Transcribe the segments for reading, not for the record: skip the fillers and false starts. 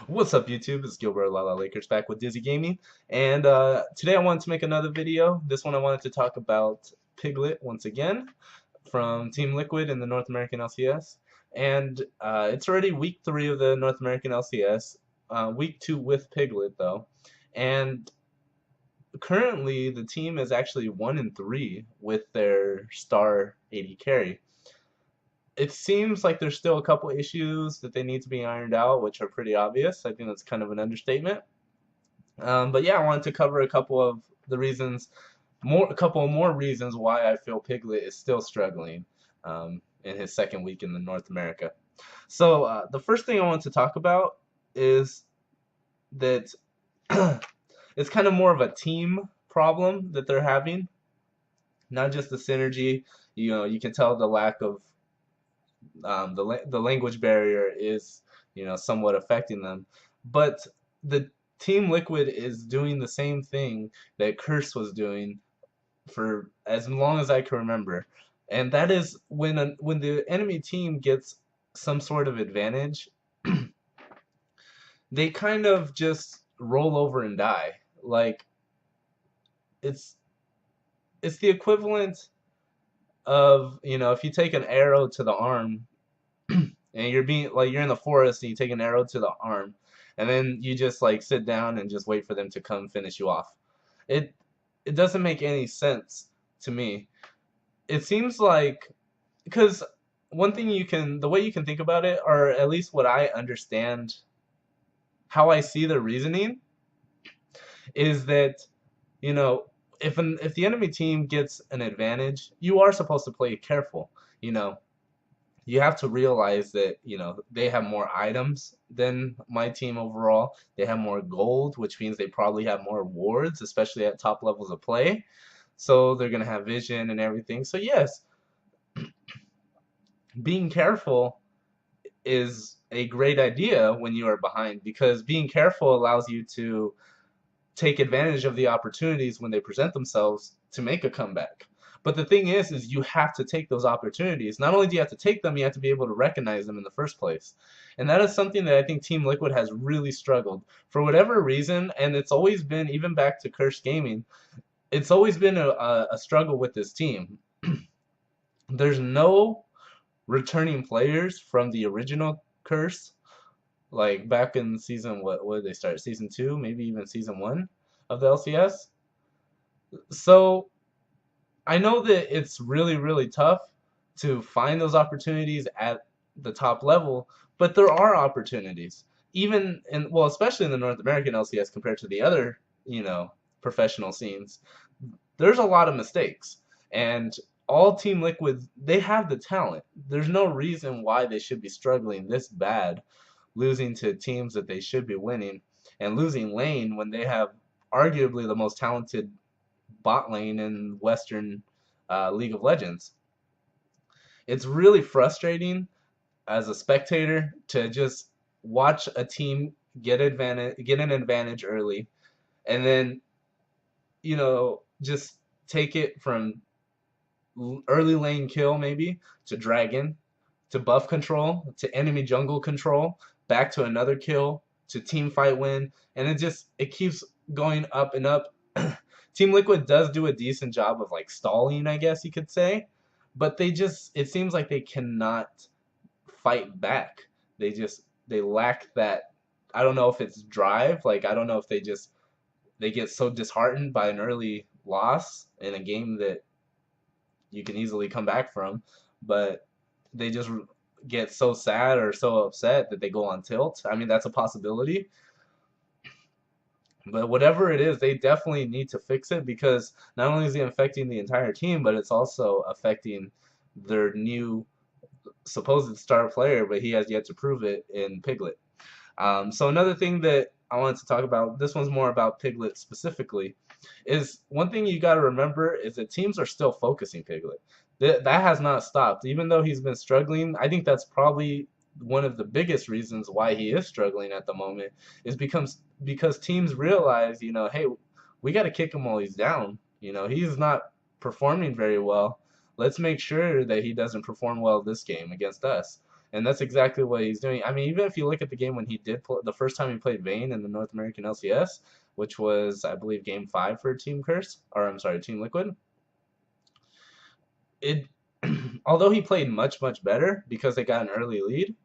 What's up, YouTube? It's Gilbert LaLaLakers back with Dizzy Gaming, and today I wanted to make another video. This one I wanted to talk about Piglet once again from Team Liquid in the North American LCS, and it's already week 3 of the North American LCS, week 2 with Piglet though, and currently the team is actually 1-3 with their star AD carry. It seems like there's still a couple issues that they need to be ironed out, which are pretty obvious. I think that's kind of an understatement. But yeah, I wanted to cover a couple of the reasons, a couple of more reasons why I feel Piglet is still struggling in his second week in the North America. So the first thing I want to talk about is that it's kind of more of a team problem that they're having, not just the synergy. You know, you can tell the lack of the language barrier is somewhat affecting them, but the Team Liquid is doing the same thing that Curse was doing for as long as I can remember, and that is when the enemy team gets some sort of advantage, they kind of just roll over and die. Like it's it's the equivalent of, if you take an arrow to the arm and you're in the forest and you take an arrow to the arm and then you just like sit down and just wait for them to come finish you off. It it doesn't make any sense to me. It seems like, because the way you can think about it, or at least what I understand, how I see the reasoning is that, you know, if the enemy team gets an advantage, you are supposed to play careful. You know, you have to realize that, they have more items than my team overall. They have more gold, which means they probably have more wards, especially at top levels of play. So they're gonna have vision and everything. So yes, being careful is a great idea when you are behind, because being careful allows you to take advantage of the opportunities when they present themselves to make a comeback. But the thing is you have to take those opportunities. Not only do you have to take them, you have to be able to recognize them in the first place. And that is something that I think Team Liquid has really struggled for whatever reason. And it's always been, even back to Curse Gaming, it's always been a struggle with this team. There's no returning players from the original Curse, like back in season, what did they start? Season 2, maybe even season 1 of the LCS. So I know that it's really, really tough to find those opportunities at the top level, but there are opportunities. Even in, well, especially in the North American LCS compared to the other, professional scenes, there's a lot of mistakes. And all Team Liquid, they have the talent. There's no reason why they should be struggling this bad, losing to teams that they should be winning, and losing lane when they have arguably the most talented bot lane in Western League of Legends. It's really frustrating as a spectator to just watch a team get an advantage early, and then just take it from early lane kill maybe to dragon to buff control to enemy jungle control back to another kill to team fight win, and it keeps going up and up. Team Liquid does do a decent job of like stalling, I guess you could say, but it seems like they cannot fight back. They lack that. I don't know if it's drive. Like, I don't know if they get so disheartened by an early loss in a game that you can easily come back from, but they just get so sad or so upset that they go on tilt. I mean, that's a possibility. But whatever it is, they definitely need to fix it, because not only is it affecting the entire team, but it's also affecting their new supposed star player, but he has yet to prove it in Piglet. So another thing that I wanted to talk about, this one's more about Piglet specifically, is one thing you got to remember is that teams are still focusing Piglet. That has not stopped. Even though he's been struggling, I think that's probably one of the biggest reasons why he is struggling at the moment, is because teams realize, hey, we got to kick him while he's down. He's not performing very well. Let's make sure that he doesn't perform well this game against us. And that's exactly what he's doing. I mean, even if you look at the game when he did play, the first time he played Vayne in the North American LCS, which was, I believe, Game 5 for Team Curse, or I'm sorry, Team Liquid, it although he played much, much better because they got an early lead,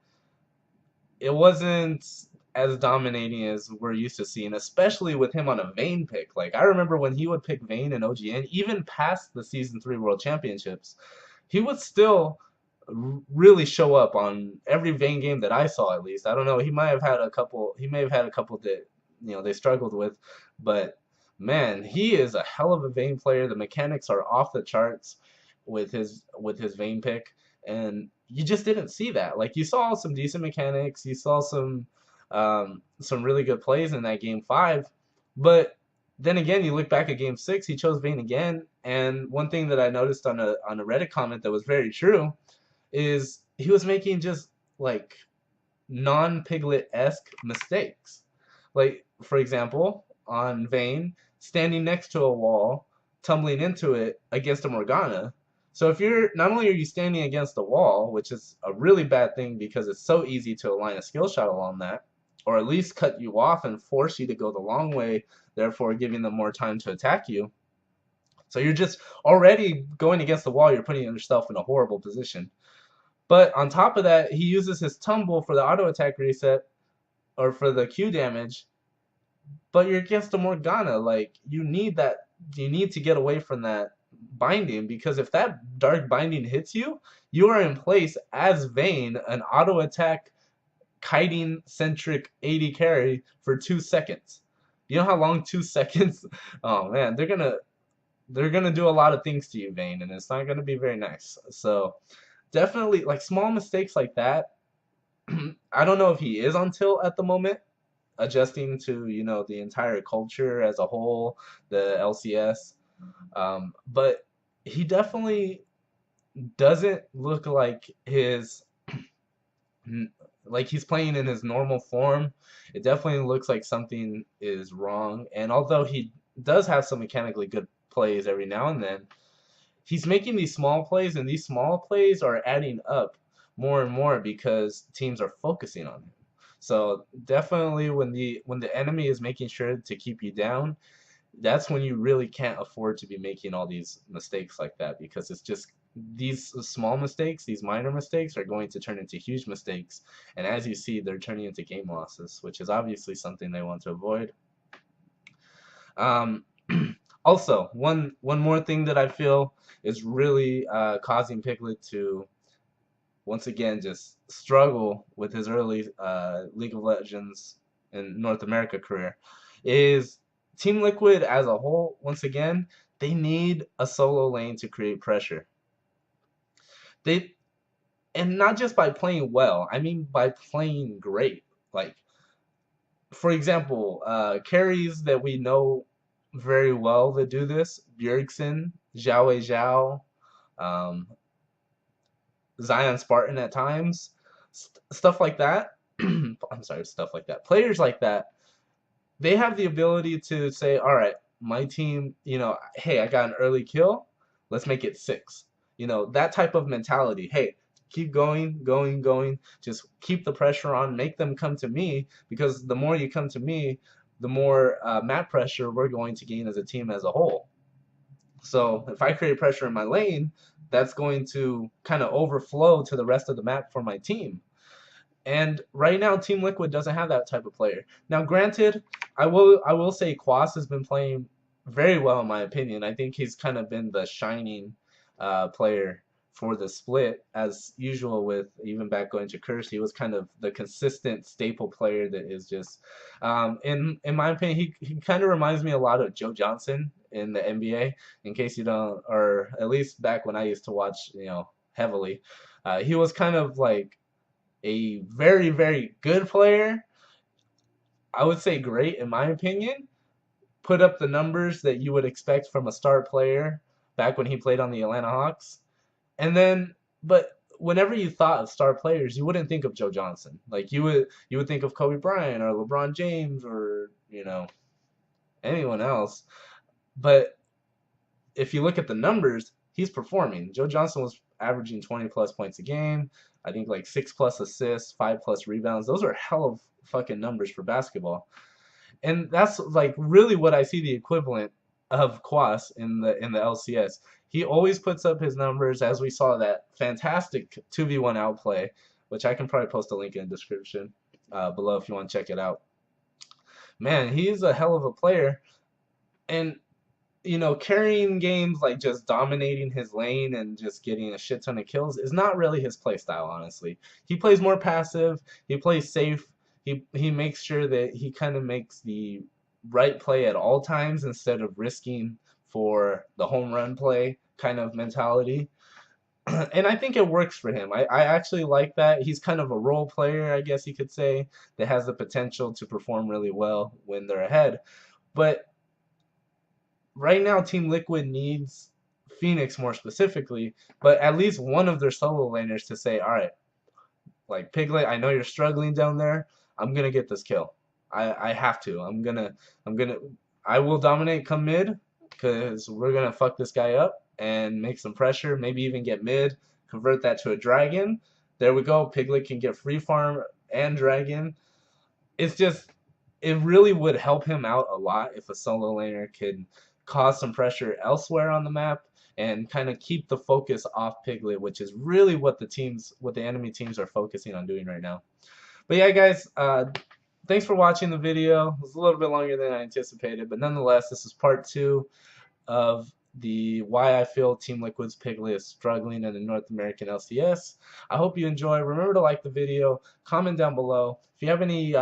it wasn't as dominating as we're used to seeing, especially with him on a Vayne pick. Like, I remember when he would pick Vayne and OGN, even past the Season 3 World Championships, he would still really show up on every Vayne game that I saw, at least. I don't know, he might have had a couple, that, they struggled with, but man, he is a hell of a Vayne player. The mechanics are off the charts with his Vayne pick, and you just didn't see that. Like, you saw some decent mechanics, you saw some really good plays in that Game 5, but then again, you look back at Game 6, he chose Vayne again, and one thing that I noticed on a Reddit comment that was very true is he was making just like non-Piglet-esque mistakes. Like, for example, on Vayne, standing next to a wall, tumbling into it against a Morgana. So if you're, not only are you standing against the wall, which is a really bad thing because it's so easy to align a skill shot along that, or at least cut you off and force you to go the long way, therefore giving them more time to attack you. So you're just already going against the wall, you're putting yourself in a horrible position. But on top of that, he uses his tumble for the auto attack reset, or for the Q damage, but you're against a Morgana. Like, you need to get away from that binding, because if that dark binding hits you, you are in place as Vayne, an auto attack kiting centric AD carry for 2 seconds. You know how long 2 seconds? Oh man, they're gonna do a lot of things to you, Vayne, and it's not gonna be very nice. So definitely, like, small mistakes like that. I don't know if he is on tilt at the moment, adjusting to the entire culture as a whole, the LCS. But he definitely doesn't look like he's playing in his normal form. It definitely looks like something is wrong. And although he does have some mechanically good plays every now and then, he's making these small plays, and these small plays are adding up more and more because teams are focusing on him. So definitely when the enemy is making sure to keep you down, that's when you really can't afford to be making all these mistakes like that, because it's just these small mistakes, these minor mistakes are going to turn into huge mistakes, and as you see, they're turning into game losses, which is obviously something they want to avoid. Also, one more thing that I feel is really causing Piglet to once again just struggle with his early League of Legends and North America career is Team Liquid as a whole. Once again, they need a solo lane to create pressure. And not just by playing well, I mean by playing great. Like, for example, carries that we know very well that do this: Bjergsen, Zhao Zhao, Zion Spartan at times, stuff like that. I'm sorry, stuff like that. Players like that, they have the ability to say, all right, my team, hey, I got an early kill, let's make it 6. That type of mentality. Hey, keep going, going, going. Just keep the pressure on, make them come to me, because the more you come to me, the more map pressure we're going to gain as a team as a whole. So if I create pressure in my lane, that's going to kind of overflow to the rest of the map for my team. And right now, Team Liquid doesn't have that type of player. Now, granted, I will say Quas has been playing very well in my opinion. I think he's kind of been the shining player for the split, as usual. With even back going to Curse, he was kind of the consistent staple player that is just, in my opinion, he kind of reminds me a lot of Joe Johnson in the NBA. In case you don't, or at least back when I used to watch, heavily, he was kind of like a very, very good player. I would say great in my opinion. Put up the numbers that you would expect from a star player back when he played on the Atlanta Hawks. And then, but whenever you thought of star players, you wouldn't think of Joe Johnson. Like, you would think of Kobe Bryant or LeBron James or anyone else. But if you look at the numbers, he's performing. Joe Johnson was averaging 20 plus points a game. I think like 6 plus assists, 5 plus rebounds. Those are hell of fucking numbers for basketball. And that's like really what I see the equivalent of Kwas in the LCS. He always puts up his numbers, as we saw that fantastic 2v1 outplay, which I can probably post a link in the description below if you want to check it out. Man, he's a hell of a player. And carrying games, like just dominating his lane and just getting a shit ton of kills is not really his play style, honestly. He plays more passive, he plays safe, he makes sure that he kind of makes the right play at all times instead of risking for the home run play kind of mentality. And I think it works for him. I actually like that. He's kind of a role player, I guess you could say, that has the potential to perform really well when they're ahead. But right now, Team Liquid needs Phoenix more specifically, but at least one of their solo laners to say, all right, like Piglet, I know you're struggling down there. I'm gonna get this kill. I have to. I will dominate come mid because we're gonna fuck this guy up and make some pressure. Maybe even get mid, convert that to a dragon. There we go. Piglet can get free farm and dragon. It's just, it really would help him out a lot if a solo laner could cause some pressure elsewhere on the map and kind of keep the focus off Piglet, which is really what the enemy teams are focusing on doing right now. But yeah, guys, thanks for watching the video. It was a little bit longer than I anticipated, but nonetheless, this is part 2 of the why I feel Team Liquid's Piglet is struggling in the North American LCS. I hope you enjoy. Remember to like the video, comment down below. If you have any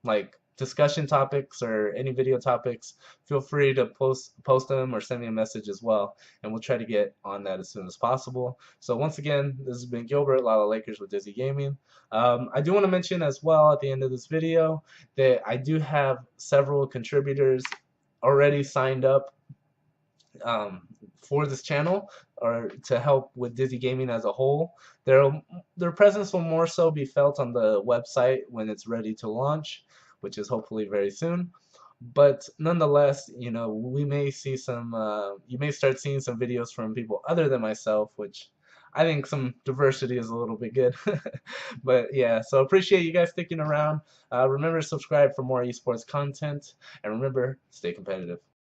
like discussion topics or any video topics, feel free to post them or send me a message as well, and we'll try to get on that as soon as possible. So once again, this has been Gilbert LaLaLakers with Dizzy Gaming. I do want to mention as well at the end of this video that I do have several contributors already signed up for this channel, or to help with Dizzy Gaming as a whole. Their presence will more so be felt on the website when it's ready to launch, which is hopefully very soon. But nonetheless, we may see some, you may start seeing some videos from people other than myself, which I think some diversity is a little bit good. But yeah, so appreciate you guys sticking around. Remember to subscribe for more esports content, and remember, stay competitive.